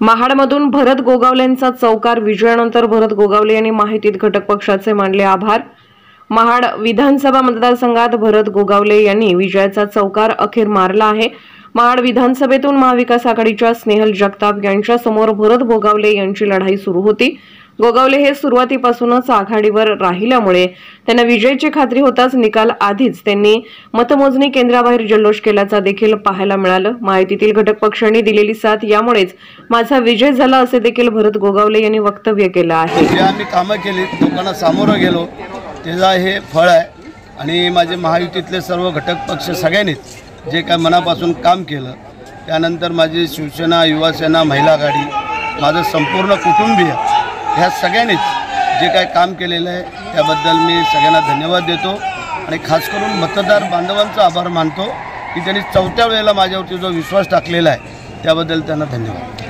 महाडमधून भरत गोगावलेंचा चौकार विजयानंतर भरत गोगावले यांनी माहितीत घटक पक्षाचे मानले आभार। महाड विधानसभा मतदारसंघात भरत गोगावले यांनी विजयाचा चौकार अखेर मारला आहे। महाड विधानसभेतून महाविकास आघाडीच्या स्नेहल जगताप यांच्या समोर भरत गोगावले यांची लढाई सुरू होती। गोगावले हे सुरुवातीपासूनच आघाडीवर राहिल्यामुळे त्यांना विजयाची खात्री होताच निकाल आधीच त्यांनी मतमोजणी केंद्राबाहेर जल्लोष केल्याचा देखील पाहायला मिळालं। माहितीतील घटक पक्षांनी दिलेली साथ यामुळेच माझा विजय झाला असे देखील भरत गोगावले यांनी वक्तव्य केलं आहे। जे आम्ही कामं केली, लोकांना सामोरं गेलो, त्याचा हे फळ आहे। आणि माझे महायुतीतले सर्व घटक पक्ष सगळ्यांनीच जे काय मनापासून काम केलं, त्यानंतर माझी शिवसेना, युवासेना, महिला आघाडी, माझं संपूर्ण कुटुंबीय ह्या सगळ्यांनीच जे काय काम केलेलं आहे त्याबद्दल मी सगळ्यांना धन्यवाद देतो। आणि खास करून मतदार बांधवांचा आभार मानतो की त्यांनी चौथ्या वेळेला माझ्यावरती जो विश्वास टाकलेला आहे त्याबद्दल त्यांना धन्यवाद।